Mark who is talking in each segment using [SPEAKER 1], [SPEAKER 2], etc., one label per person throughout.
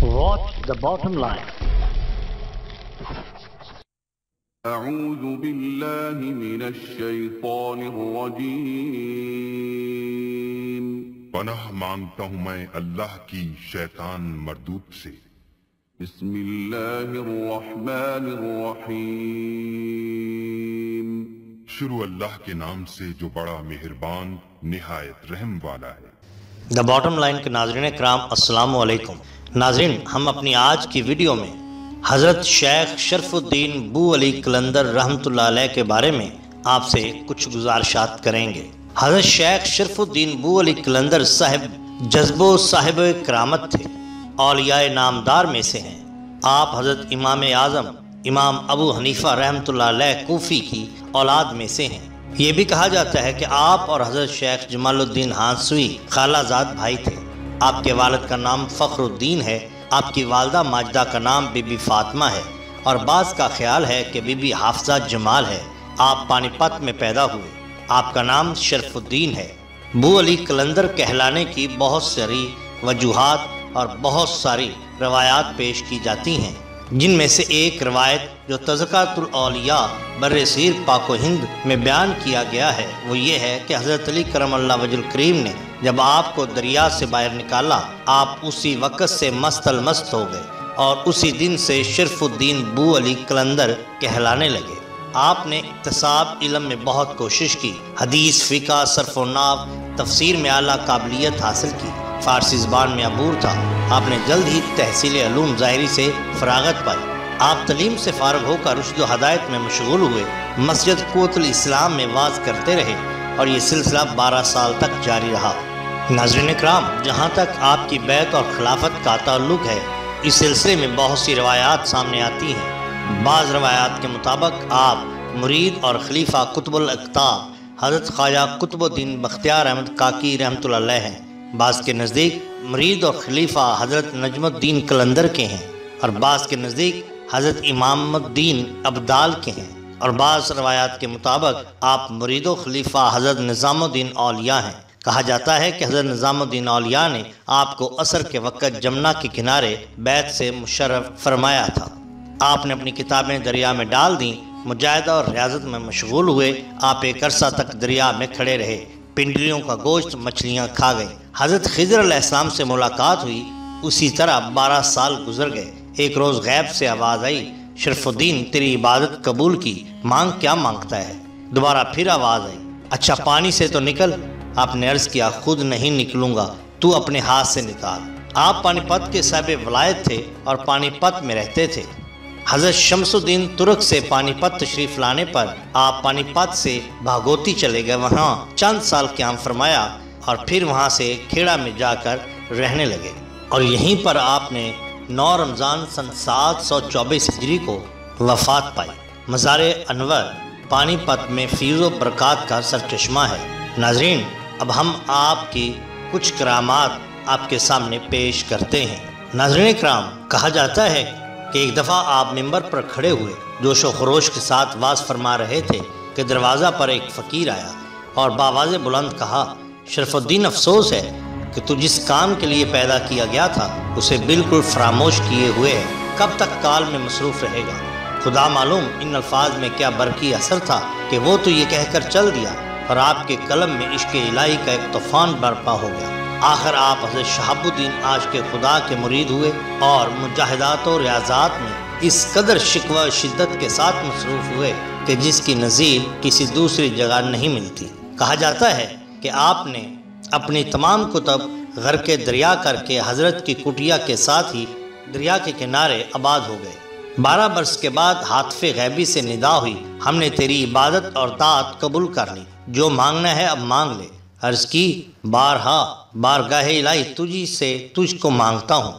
[SPEAKER 1] Watch the bottom line.
[SPEAKER 2] أعوذ بالله من الشیطان الرجیم
[SPEAKER 3] پناہ مانگتا ہوں میں اللہ کی شیطان مردود سے۔
[SPEAKER 2] بسم اللہ الرحمن الرحیم
[SPEAKER 3] شروع اللہ کے نام سے جو بڑا مہربان نہایت رحم والا ہے۔
[SPEAKER 1] دا باٹم لائن کے ناظرین کرام السلام علیکم۔ ناظرین، ہم اپنی آج کی ویڈیو میں حضرت شیخ شرف الدین بو علی قلندر رحمۃ اللہ علیہ کے بارے میں آپ سے کچھ گزارشات کریں گے۔ حضرت شیخ شرف الدین بو علی قلندر صاحب جذب و صاحب کرامت تھے، اولیاء نامدار میں سے ہیں۔ آپ حضرت امام اعظم امام ابو حنیفہ رحمۃ اللہ علیہ کوفی کی اولاد میں سے ہیں۔ یہ بھی کہا جاتا ہے کہ آپ اور حضرت شیخ جمال الدین ہانسوی خالہ زاد بھائی تھے۔ آپ کے والد کا نام فخر الدین ہے، آپ کی والدہ ماجدہ کا نام بی بی فاطمہ ہے، اور بعض کا خیال ہے کہ بی بی حافظہ جمال ہے۔ آپ پانی پت میں پیدا ہوئے۔ آپ کا نام شرف الدین ہے۔ بو علی قلندر کہلانے کی بہت ساری وجوہات اور بہت ساری روایات پیش کی جاتی ہیں، جن میں سے ایک روایت جو تذکرۃ الاولیاء بر صغیر پاک و ہند میں بیان کیا گیا ہے وہ یہ ہے کہ حضرت علی کرم اللہ وجہ الکریم نے جب آپ کو دریا سے باہر نکالا، آپ اسی وقت سے مست المست ہو گئے اور اسی دن سے شرف الدین بو علی قلندر کہلانے لگے۔ آپ نے اکتساب علم میں بہت کوشش کی، حدیث، فقہ، صرف و نحو، تفسیر میں اعلیٰ قابلیت حاصل کی، فارسی زبان میں عبور تھا۔ آپ نے جلد ہی تحصیل علوم ظاہری سے فراغت پائی۔ آپ تعلیم سے فارغ ہو کر رشد و ہدایت میں مشغول ہوئے، مسجد قوت الاسلام میں واعظ کرتے رہے اور یہ سلسلہ 12 سال تک جاری رہا۔ ناظرین اکرام، جہاں تک آپ کی بیعت اور خلافت کا تعلق ہے، اس سلسلے میں بہت سی روایات سامنے آتی ہیں۔ بعض روایات کے مطابق آپ مرید اور خلیفہ قطب الاقطاب حضرت خواجہ قطب الدین بختیار احمد کاکی رحمۃ اللہ علیہ ہیں۔ بعض کے نزدیک مرید اور خلیفہ حضرت نجم الدین قلندر کے ہیں، اور بعض کے نزدیک حضرت امام الدین ابدال کے ہیں، اور بعض روایات کے مطابق آپ مرید و خلیفہ حضرت نظام الدین اولیاء ہیں۔ کہا جاتا ہے کہ حضرت نظام الدین اولیاء نے آپ کو عصر کے وقت جمنا کے کنارے بیت سے مشرف فرمایا تھا۔ آپ نے اپنی کتابیں دریا میں ڈال دیں، مجاہدہ اور ریاضت میں مشغول ہوئے۔ آپ ایک عرصہ تک دریا میں کھڑے رہے، پنڈلیوں کا گوشت مچھلیاں کھا گئے۔ حضرت خضر علیہ السلام سے ملاقات ہوئی، اسی طرح 12 سال گزر گئے۔ ایک روز غیب سے آواز آئی، شرف الدین تیری عبادت قبول کی، مانگ کیا مانگتا ہے؟ دوبارہ پھر آواز آئی، اچھا پانی سے تو نکل۔ آپ نے عرض کیا، خود نہیں نکلوں گا، تو اپنے ہاتھ سے نکال۔ آپ پانی پت کے صاحب ولایت تھے اور پانی پت میں رہتے تھے۔ حضرت شمس الدین ترک سے پانی پت تشریف لانے پر آپ پانی پت سے بھاگوتی چلے گئے، وہاں چند سال قیام فرمایا اور پھر وہاں سے کھیڑا میں جا کر رہنے لگے، اور یہیں پر آپ نے 9 رمضان سن 724 ہجری کو وفات پائی۔ مزار انور پانی پت میں فیض و برکات کا سرچشمہ ہے۔ ناظرین، اب ہم آپ کی کچھ کرامات آپ کے سامنے پیش کرتے ہیں۔ ناظرین کرام، کہا جاتا ہے کہ ایک دفعہ آپ ممبر پر کھڑے ہوئے، جوش و خروش کے ساتھ واعظ فرما رہے تھے کہ دروازہ پر ایک فقیر آیا اور بآواز بلند کہا، شرف الدین، افسوس ہے کہ تو جس کام کے لیے پیدا کیا گیا تھا اسے بالکل فراموش کیے ہوئے ہے، کب تک کال میں مصروف رہے گا؟ خدا معلوم ان الفاظ میں کیا برقی اثر تھا کہ وہ تو یہ کہہ کر چل دیا اور آپ کے قلم میں عشق الہی کا ایک طوفان برپا ہو گیا۔ آخر آپ حضرت شہاب الدین عاشق خدا کے مرید ہوئے اور مجاہدات و ریاضات میں اس قدر شکوہ شدت کے ساتھ مصروف ہوئے کہ جس کی نظیر کسی دوسری جگہ نہیں ملتی۔ کہا جاتا ہے کہ آپ نے اپنی تمام کتب غرق دریا کر کے حضرت کی کٹیا کے ساتھ ہی دریا کے کنارے آباد ہو گئے۔ 12 برس کے بعد ہاتف غیبی سے ندا ہوئی، ہم نے تیری عبادت اور طاعت قبول کر لی، جو مانگنا ہے اب مانگ لے۔ عرض کی، بارگاہ الہی تجھ کو مانگتا ہوں،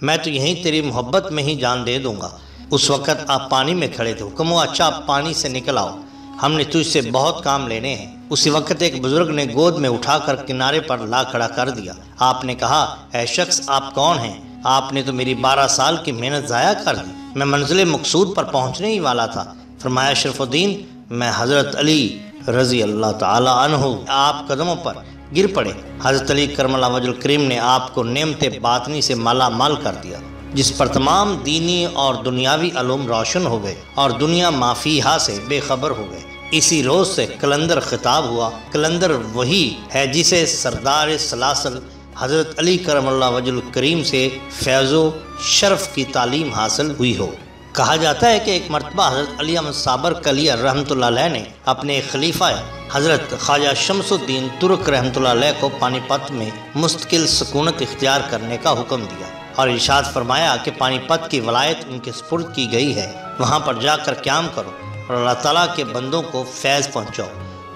[SPEAKER 1] میں تو یہیں تیری محبت میں ہی جان دے دوں گا۔ اس وقت آپ پانی میں کھڑے تھے، حکم ہوا، اچھا آپ پانی سے نکل آؤ، ہم نے تجھ سے بہت کام لینے ہیں۔ اسی وقت ایک بزرگ نے گود میں اٹھا کر کنارے پر لا کھڑا کر دیا۔ آپ نے کہا، اے شخص، آپ کون ہیں؟ آپ نے تو میری 12 سال کی محنت ضائع کر دی، میں منزل مقصود پر پہنچنے ہی والا تھا۔ فرمایا، شرف الدین، میں حضرت علی رضی اللہ تعالی عنہ آپ قدموں پر گر پڑے۔ حضرت علی کرم اللہ وجہ الکریم نے آپ کو نعمت باطنی سے مالا مال کر دیا۔ جس پر تمام دینی اور دنیاوی علوم روشن ہو گئے اور دنیا مافیہا سے بے خبر ہو گئے۔ اسی روز سے کلندر خطاب ہوا۔ کلندر وہی ہے جسے سردار سلاسل حضرت علی کرم اللہ وجہ الکریم سے فیض و شرف کی تعلیم حاصل ہوئی ہو۔ کہا جاتا ہے کہ ایک مرتبہ حضرت علی احمد صابر کلیہ رحمۃ اللہ علیہ نے اپنے خلیفہ حضرت خواجہ شمس الدین ترک رحمۃ اللہ علیہ کو پانی پت میں مستقل سکونت اختیار کرنے کا حکم دیا اور ارشاد فرمایا کہ پانی پت کی ولایت ان کے سپرد کی گئی ہے، وہاں پر جا کر قیام کرو اور اللہ تعالیٰ کے بندوں کو فیض پہنچاؤ۔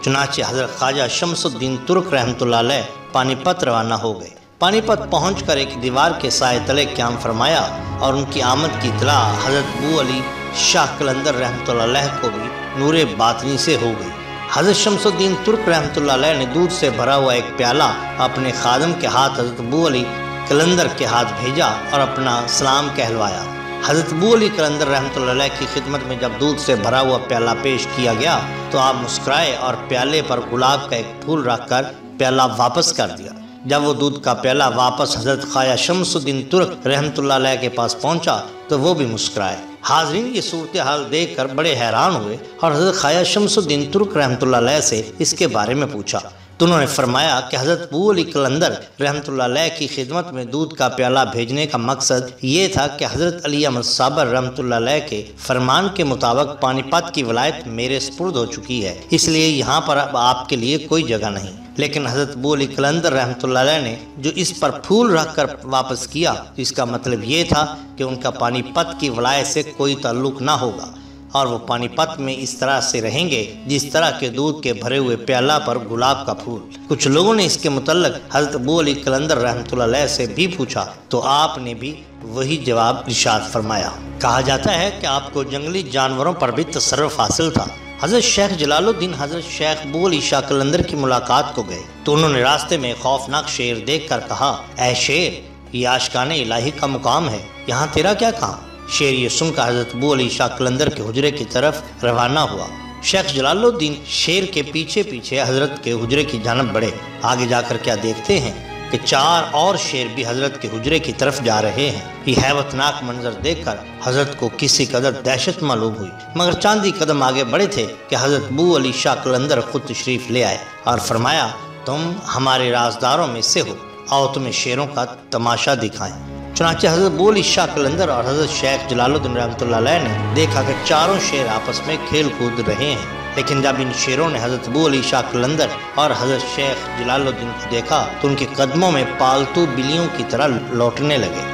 [SPEAKER 1] چنانچہ حضرت خواجہ شمس الدین ترک رحمۃ اللہ علیہ پانی پت روانہ ہو گئے۔ پانی پت پہنچ کر ایک دیوار کے سائے تلے قیام فرمایا اور ان کی آمد کی اطلاع حضرت بو علی شاہ کلندر رحمۃ اللہ علیہ کو بھی نور باطنی سے ہو گئی۔ حضرت شمس الدین ترک رحمۃ اللہ علیہ نے دودھ سے بھرا ہوا ایک پیالہ اپنے خادم کے ہاتھ حضرت بو علی کلندر کے ہاتھ بھیجا اور اپنا سلام کہلوایا۔ حضرت بو علی کلندر رحمۃ اللہ علیہ کی خدمت میں جب دودھ سے بھرا ہوا پیالہ پیش کیا گیا تو آپ مسکرائے اور پیالے پر گلاب کا ایک پھول رکھ کر پیالہ واپس کر دیا۔ جب وہ دودھ کا پیالہ واپس حضرت خواجہ شمس الدین ترک رحمۃ اللہ علیہ کے پاس پہنچا تو وہ بھی مسکرائے۔ حاضرین یہ صورتحال دیکھ کر بڑے حیران ہوئے اور حضرت خواجہ شمس الدین ترک رحمۃ اللہ علیہ سے اس کے بارے میں پوچھا تو انہوں نے فرمایا کہ حضرت بو علی کلندر رحمۃ اللہ علیہ کی خدمت میں دودھ کا پیالہ بھیجنے کا مقصد یہ تھا کہ حضرت علی احمد صابر رحمۃ اللہ علیہ کے فرمان کے مطابق پانی پت کی ولایت میرے سپرد ہو چکی ہے، اس لیے یہاں پر اب آپ کے لیے کوئی جگہ نہیں۔ لیکن حضرت بو علی کلندر رحمۃ اللہ علیہ نے جو اس پر پھول رکھ کر واپس کیا اس کا مطلب یہ تھا کہ ان کا پانی پت کی ولایت سے کوئی تعلق نہ ہوگا اور وہ پانی پت میں اس طرح سے رہیں گے جس طرح کے دودھ کے بھرے ہوئے پیالہ پر گلاب کا پھول۔ کچھ لوگوں نے اس کے متعلق حضرت بو علی کلندر رحمۃ اللہ علیہ سے بھی پوچھا تو آپ نے بھی وہی جواب ارشاد فرمایا۔ کہا جاتا ہے کہ آپ کو جنگلی جانوروں پر بھی تصرف حاصل تھا۔ حضرت شیخ جلال الدین حضرت شیخ بو علی شاہ کلندر کی ملاقات کو گئے تو انہوں نے راستے میں خوفناک شیر دیکھ کر کہا، اے شیر، یہ عاشقان الہی کا مقام ہے، یہاں تیرا کیا کام؟ شیر یہ سن کر حضرت بو علی شاہ کلندر کے حجرے کی طرف روانہ ہوا۔ شیخ جلال الدین شیر کے پیچھے پیچھے حضرت کے حجرے کی جانب بڑھے۔ آگے جا کر کیا دیکھتے ہیں کہ 4 اور شیر بھی حضرت کے حجرے کی طرف جا رہے ہیں۔ یہ حیرتناک منظر دیکھ کر حضرت کو کسی قدر دہشت معلوم ہوئی، مگر چاند ہی قدم آگے بڑھے تھے کہ حضرت بو علی شاہ کلندر خود تشریف لے آئے اور فرمایا، تم ہمارے رازداروں میں سے ہو، آؤ تمہیں شیروں کا تماشا دکھائیں۔ چنانچہ حضرت بو علی شاہ کلندر اور حضرت شیخ جلال الدین رحمۃ اللہ علیہ نے دیکھا کہ چاروں شیر آپس میں کھیل کود رہے ہیں، لیکن جب ان شیروں نے حضرت بو علی شاہ کلندر اور حضرت شیخ جلال الدین کو دیکھا تو ان کے قدموں میں پالتو بلیوں کی طرح لوٹنے لگے۔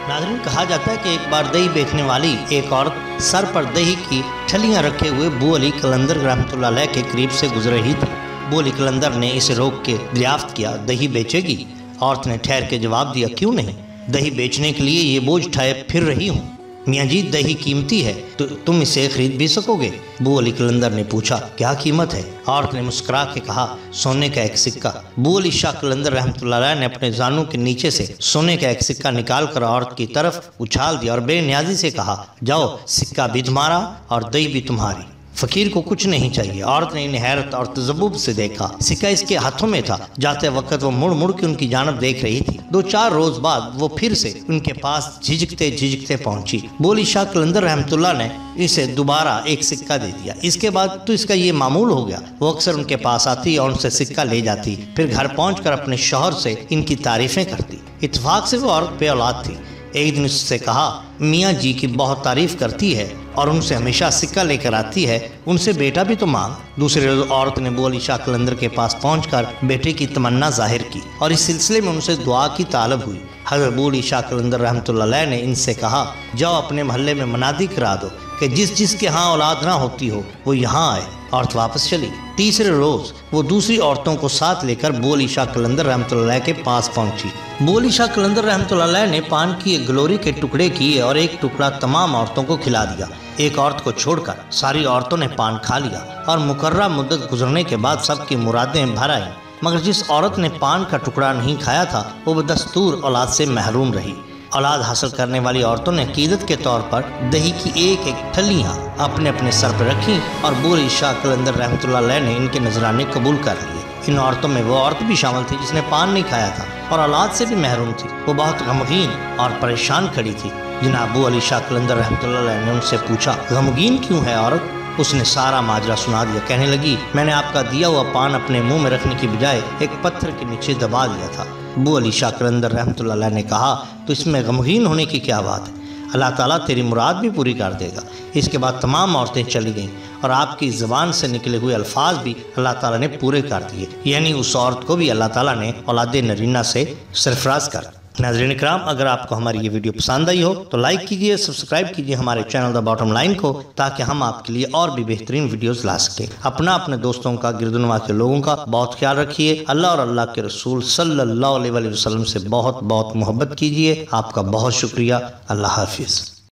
[SPEAKER 1] ناظرین، کہا جاتا ہے کہ ایک بار دہی بیچنے والی ایک عورت سر پر دہی کی ٹھلیاں رکھے ہوئے بو علی کلندر رحمۃ اللہ علیہ کے قریب سے گزر رہی تھی۔ بو علی کلندر نے اسے روک کے دریافت کیا، دہی بیچے گی؟ عورت نے ٹھہر کے جواب دیا، کیوں نہیں، دہی بیچنے کے لیے یہ بوجھ اٹھائے پھر رہی ہوں۔ میاں جی، دہی قیمتی ہے تو تم اسے خرید بھی سکو گے؟ بو علی کلندر نے پوچھا، کیا قیمت ہے؟ عورت نے مسکرا کے کہا، سونے کا ایک سکہ۔ بو علی شاہ کلندر رحمۃ اللہ علیہ نے اپنے زانوں کے نیچے سے سونے کا ایک سکہ نکال کر عورت کی طرف اچھال دیا اور بے نیازی سے کہا، جاؤ، سکہ بھی تمہارا اور دہی بھی تمہاری۔ فقیر کو کچھ نہیں چاہیے۔ عورت نے انہیں حیرت اور تذبذب سے دیکھا۔ سکہ اس کے ہاتھوں میں تھا۔ جاتے وقت وہ مڑ مڑ کے ان کی جانب دیکھ رہی تھی۔ 2-4 روز بعد وہ پھر سے ان کے پاس جھجکتے پہنچی۔ بو علی شاہ کلندر رحمۃ اللہ نے اسے دوبارہ ایک سکہ دے دیا۔ اس کے بعد تو اس کا یہ معمول ہو گیا، وہ اکثر ان کے پاس آتی اور ان سے سکہ لے جاتی، پھر گھر پہنچ کر اپنے شوہر سے ان کی تعریفیں کرتی۔ اتفاق سے وہ عورت بے اولاد تھی۔ ایک دن اس سے کہا، میاں جی کی بہت تعریف کرتی ہے اور ان سے ہمیشہ سکہ لے کر آتی ہے، ان سے بیٹا بھی تو مانگ۔ دوسرے روز عورت نے بو علی شاہ کلندر کے پاس پہنچ کر بیٹے کی تمنا ظاہر کی اور اس سلسلے میں ان سے دعا کی طالب ہوئی۔ حضرت بو علی شاہ کلندر رحمۃ اللہ علیہ نے ان سے کہا، جاؤ اپنے محلے میں منادی کرا دو کہ جس کے ہاں اولاد نہ ہوتی ہو وہ یہاں آئے۔ عورت واپس چلی۔ تیسرے روز وہ دوسری عورتوں کو ساتھ لے کر بو علی شاہ کلندر رحمۃ اللہ علیہ کے پاس پہنچی۔ بو علی شاہ کلندر رحمۃ اللہ علیہ نے پان کی ایک گلوری کے ٹکڑے کیے اور ایک ٹکڑا تمام عورتوں کو کھلا دیا۔ ایک عورت کو چھوڑ کر ساری عورتوں نے پان کھا لیا اور مقررہ مدت گزرنے کے بعد سب کی مرادیں بھر آئیں، مگر جس عورت نے پان کا ٹکڑا نہیں کھایا تھا وہ بدستور اولاد سے محروم رہی۔ اولاد حاصل کرنے والی عورتوں نے عقیدت کے طور پر دہی کی ایک ٹھلیاں اپنے اپنے سر پر رکھیں اور بو علی شاہ کلندر رحمۃ اللہ علیہ نے ان کے نذرانے قبول کر لیے۔ ان عورتوں میں وہ عورت بھی شامل تھی جس نے پان نہیں کھایا تھا۔ اور اولاد سے بھی محروم تھی۔ وہ بہت غمگین اور پریشان کھڑی تھی۔ جناب ابو علی شاہ قلندر رحمۃ اللہ علیہ نے ان سے پوچھا، غمگین کیوں ہے عورت؟ اس نے سارا ماجرا سنا دیا۔ کہنے لگی، میں نے آپ کا دیا ہوا پان اپنے منہ میں رکھنے کی بجائے ایک پتھر کے نیچے دبا دیا تھا۔ ابو علی شاہ قلندر رحمۃ اللہ علیہ نے کہا، تو اس میں غمگین ہونے کی کیا بات ہے؟ اللہ تعالیٰ تیری مراد بھی پوری کر دے گا۔ اس کے بعد تمام عورتیں چلی گئیں اور آپ کی زبان سے نکلے ہوئے الفاظ بھی اللہ تعالیٰ نے پورے کر دیے، یعنی اس عورت کو بھی اللہ تعالیٰ نے اولاد نرینہ سے سرفراز کر۔ ناظرین اکرام، اگر آپ کو ہماری یہ ویڈیو پسند آئی ہو تو لائک کیجئے، سبسکرائب کیجئے ہمارے چینل دا باٹم لائن کو، تاکہ ہم آپ کے لیے اور بھی بہترین ویڈیوز لا سکیں۔ اپنے دوستوں کا، گردنواں کے لوگوں کا بہت خیال رکھیے۔ اللہ اور اللہ کے رسول صلی اللہ علیہ وسلم سے بہت بہت محبت کیجئے۔ آپ کا بہت شکریہ۔ اللہ حافظ۔